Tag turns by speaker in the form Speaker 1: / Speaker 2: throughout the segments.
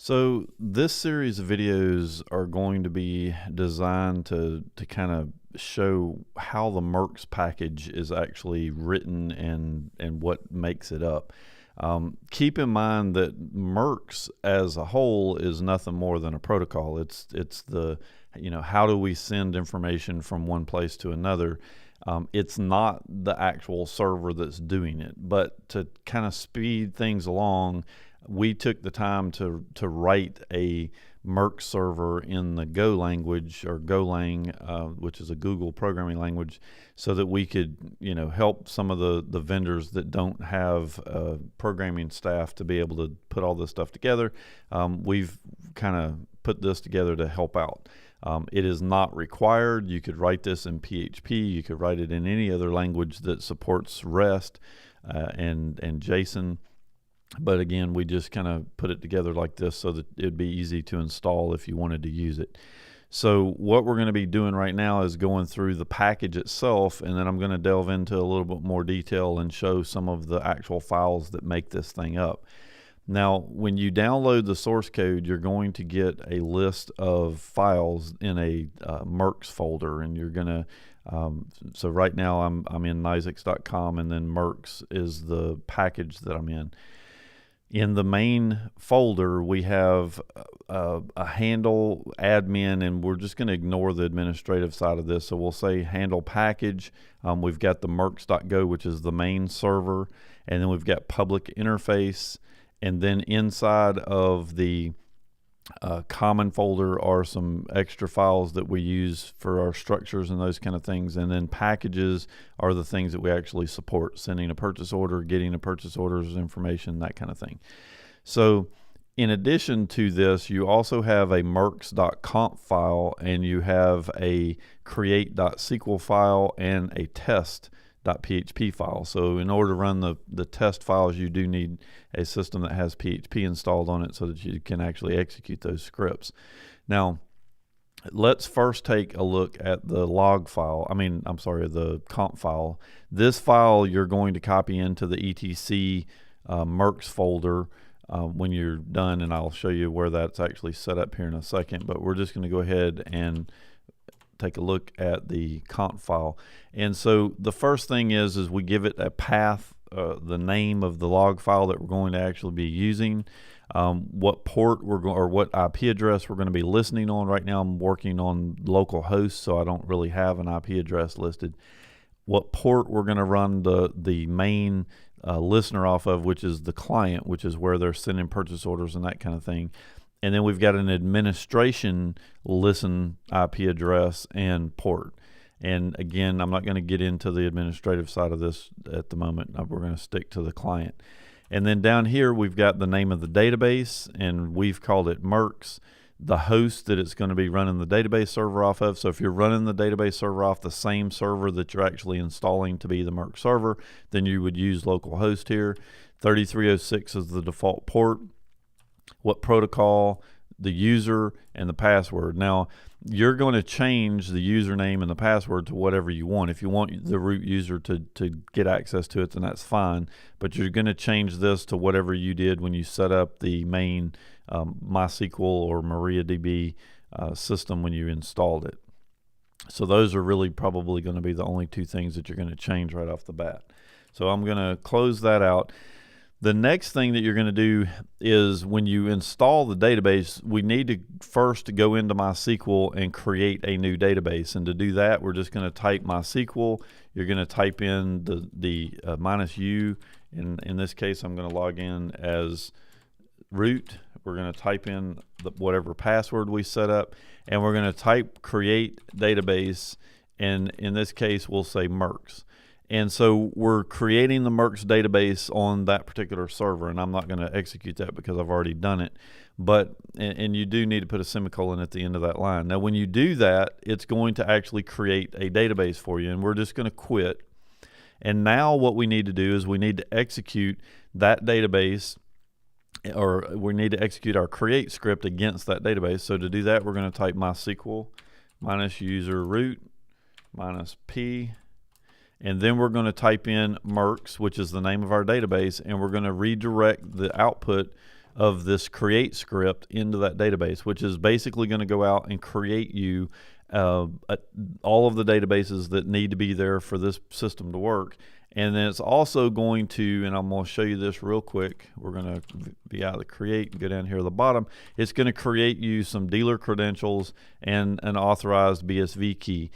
Speaker 1: So this series of videos are going to be designed to kind of show how the MerX package is actually written and what makes it up. Keep in mind that MerX as a whole is nothing more than a protocol. It's the, how do we send information from one place to another. It's not the actual server that's doing it, but to kind of speed things along, we took the time to write a MerX server in the Go language, or Golang, which is a Google programming language, so that we could help some of the vendors that don't have programming staff to be able to put all this stuff together. We've kind of put this together to help out. It is not required. You could write this in PHP. You could write it in any other language that supports REST and JSON. But again, we just kind of put it together like this so that it'd be easy to install if you wanted to use it. So what we're going to be doing right now is going through the package itself, and then I'm going to delve into a little bit more detail and show some of the actual files that make this thing up. Now, when you download the source code, you're going to get a list of files in a MerX folder, and you're going to so right now I'm in nizex.com, and then MerX is the package that I'm in. In the main folder, we have a handle admin, and we're just going to ignore the administrative side of this. So we'll say handle package. We've got the merx.go, which is the main server, and then we've got public interface. And then inside of the common folder are some extra files that we use for our structures and those kind of things. And then packages are the things that we actually support, sending a purchase order, getting a purchase order's information, that kind of thing. So in addition to this, you also have a merx.conf file, and you have a create.sql file and a test.php file. So in order to run the test files, you do need a system that has PHP installed on it so that you can actually execute those scripts. Now, let's first take a look at the log file. The conf file. This file you're going to copy into the etc MerX folder when you're done, and I'll show you where that's actually set up here in a second. But we're just going to go ahead and take a look at the conf file. And so the first thing is we give it a path, the name of the log file that we're going to actually be using, what port we're going, or what IP address we're going to be listening on. Right now I'm working on local host, so I don't really have an IP address listed. What port we're going to run the main listener off of, which is the client, which is where they're sending purchase orders and that kind of thing. And then we've got an administration listen IP address and port. And again, I'm not going to get into the administrative side of this at the moment. We're going to stick to the client. And then down here, we've got the name of the database, and we've called it MerX, the host that it's going to be running the database server off of. So if you're running the database server off the same server that you're actually installing to be the MerX server, then you would use localhost here. 3306 is the default port. What protocol, the user, and the password. Now, you're going to change the username and the password to whatever you want. If you want the root user to get access to it, then that's fine. But you're going to change this to whatever you did when you set up the main MySQL or MariaDB system when you installed it. So those are really probably going to be the only two things that you're going to change right off the bat. So I'm going to close that out. The next thing that you're going to do is when you install the database, we need to first go into MySQL and create a new database. And to do that, we're just going to type MySQL. You're going to type in the -u. In this case, I'm going to log in as root. We're going to type in whatever password we set up, and we're going to type create database. And in this case, we'll say MerX. And so we're creating the MerX database on that particular server, and I'm not going to execute that because I've already done it. But and you do need to put a semicolon at the end of that line. Now, when you do that, it's going to actually create a database for you, and we're just going to quit. And now what we need to do is we need to execute that database, or we need to execute our create script against that database. So to do that, we're going to type MySQL -user root -p. And then we're going to type in MerX, which is the name of our database, and we're going to redirect the output of this create script into that database, which is basically going to go out and create you all of the databases that need to be there for this system to work. And then it's also going to, and I'm going to show you this real quick. We're going to be out of the create and go down here at the bottom. It's going to create you some dealer credentials and an authorized BSV key.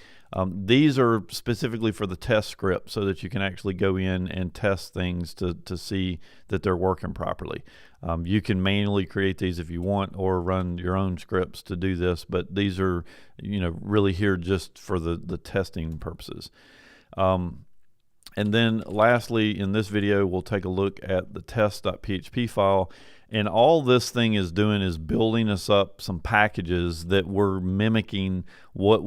Speaker 1: These are specifically for the test script so that you can actually go in and test things to see that they're working properly. You can manually create these if you want, or run your own scripts to do this, but these are, really here just for the testing purposes. And then lastly, in this video, we'll take a look at the test.php file. And all this thing is doing is building us up some packages that we're mimicking what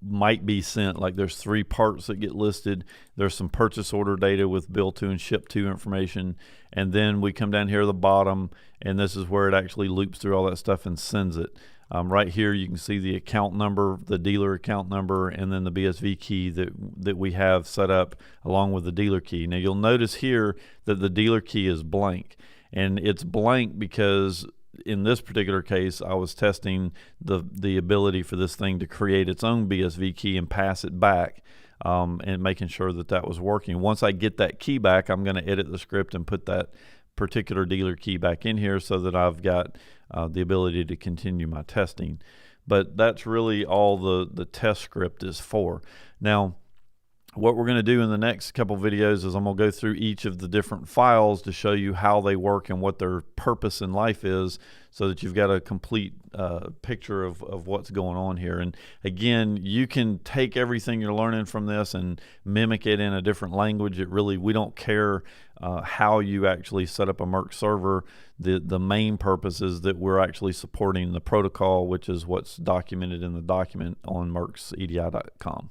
Speaker 1: might be sent. Like there's 3 parts that get listed. There's some purchase order data with bill to and ship to information. And then we come down here at the bottom, and this is where it actually loops through all that stuff and sends it. Right here you can see the account number, the dealer account number, and then the BSV key that we have set up along with the dealer key. Now you'll notice here that the dealer key is blank, and it's blank because in this particular case I was testing the ability for this thing to create its own BSV key and pass it back, and making sure that was working. Once I get that key back, I'm going to edit the script and put that particular dealer key back in here so that I've got the ability to continue my testing. But that's really all the test script is for. Now, what we're going to do in the next couple videos is I'm going to go through each of the different files to show you how they work and what their purpose in life is, so that you've got a complete picture of what's going on here. And again, you can take everything you're learning from this and mimic it in a different language. We don't care how you actually set up a MerX server. The main purpose is that we're actually supporting the protocol, which is what's documented in the document on merxedi.com.